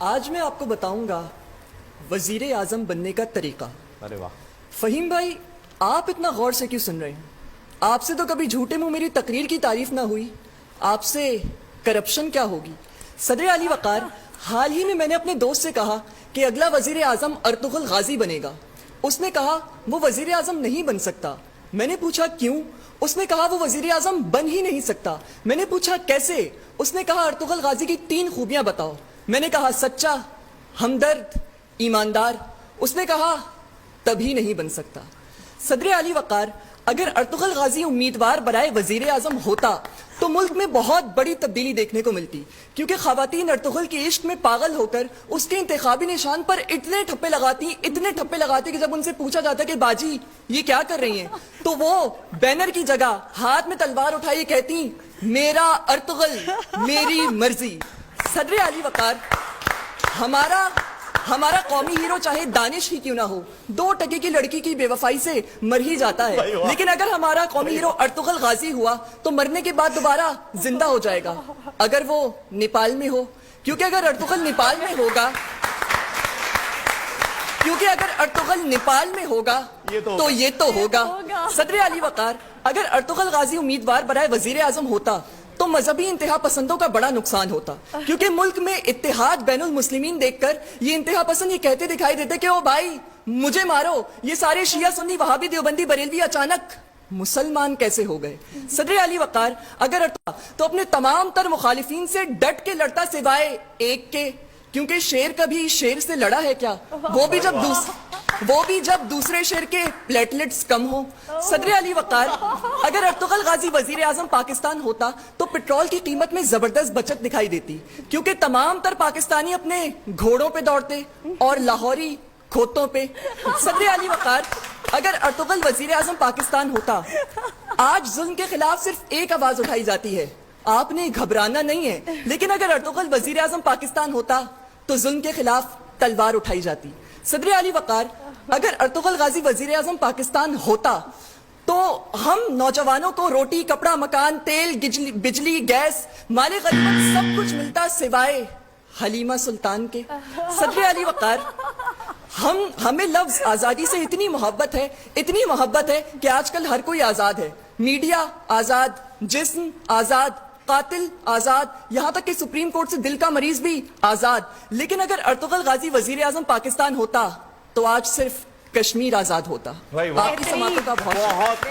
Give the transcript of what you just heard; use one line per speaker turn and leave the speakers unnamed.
آج میں آپ کو بتاؤں گا وزیر اعظم بننے کا طریقہ۔
ارے واہ،
فہیم بھائی، آپ اتنا غور سے کیوں سن رہے ہیں؟ آپ سے تو کبھی جھوٹے منہ میری تقریر کی تعریف نہ ہوئی، آپ سے کرپشن کیا ہوگی؟ صدر علی وقار، حال ہی میں نے اپنے دوست سے کہا کہ اگلا وزیر اعظم ارطغرل غازی بنے گا۔ اس نے کہا وہ وزیر اعظم نہیں بن سکتا۔ میں نے پوچھا کیوں؟ اس نے کہا وہ وزیر اعظم بن ہی نہیں سکتا۔ میں نے پوچھا کیسے؟ اس نے کہا ارطغرل غازی کی 3 خوبیاں بتاؤ۔ میں نے کہا سچا، ہمدرد، ایماندار۔ اس نے کہا تبھی نہیں بن سکتا۔ صدر علی وقار، اگر ارطغرل غازی امیدوار برائے وزیر اعظم ہوتا تو ملک میں بہت بڑی تبدیلی دیکھنے کو ملتی، کیونکہ خواتین ارطغرل کے عشق میں پاگل ہو کر اس کے انتخابی نشان پر اتنے ٹھپے لگاتی کہ جب ان سے پوچھا جاتا کہ باجی یہ کیا کر رہی ہیں تو وہ بینر کی جگہ ہاتھ میں تلوار اٹھائے کہتی میرا ارطغرل میری مرضی۔ صدر علی وقار، ہمارا قومی ہیرو چاہے دانش ہی کیوں نہ ہو، 2 ٹکے کی لڑکی کی بے وفائی سے مر ہی جاتا ہے، لیکن اگر ہمارا قومی ہیرو ارطغرل غازی ہوا تو مرنے کے بعد دوبارہ زندہ ہو جائے گا، اگر وہ نیپال میں ہو، کیونکہ اگر ارطغرل نیپال میں ہوگا تو یہ تو ہوگا۔ صدر علی وقار، اگر ارطغرل غازی امیدوار برائے وزیر اعظم ہوتا تو مذہبی انتہا پسندوں کا بڑا نقصان ہوتا، کیونکہ ملک میں اتحاد بین المسلمین دیکھ کر یہ انتہا پسند یہ کہتے دکھائی دیتے کہ او بھائی مجھے مارو، یہ سارے شیعہ سنی وہابی دیوبندی بریلوی اچانک مسلمان کیسے ہو گئے؟ صدر علی وقار، اگر تو اپنے تمام تر مخالفین سے ڈٹ کے لڑتا سوائے ایک کے، کیونکہ شیر کبھی شیر سے لڑا ہے کیا، وہ بھی جب دوسرے شیر کے پلیٹلیٹس کم ہوں۔ صدر علی وقار، اگر ارطغرل غازی وزیر اعظم پاکستان ہوتا تو پٹرول کی قیمت میں زبردست بچت دکھائی دیتی، کیونکہ تمام تر پاکستانی اپنے گھوڑوں پہ دوڑتے اور لاہوری کھوتوں پہ۔ صدر علی وقار، اگر ارطغرل وزیر اعظم پاکستان ہوتا، آج ظلم کے خلاف صرف ایک آواز اٹھائی جاتی ہے، آپ نے گھبرانا نہیں ہے، لیکن اگر ارطغرل وزیر اعظم پاکستان ہوتا تو ظلم کے خلاف تلوار اٹھائی جاتی۔ صدر علی وقار، اگر ارطغرل غازی وزیر اعظم پاکستان ہوتا تو ہم نوجوانوں کو روٹی، کپڑا، مکان، تیل، بجلی، گیس، مال غنیمت سب کچھ ملتا سوائے حلیمہ سلطان کے۔ صدر علی وقار، ہمیں لفظ آزادی سے اتنی محبت ہے کہ آج کل ہر کوئی آزاد ہے، میڈیا آزاد، جسم آزاد، قاتل آزاد، یہاں تک کہ سپریم کورٹ سے دل کا مریض بھی آزاد، لیکن اگر ارطغرل غازی وزیر اعظم پاکستان ہوتا تو آج صرف کشمیر آزاد ہوتا۔ آپ کی سماعتوں کا بہت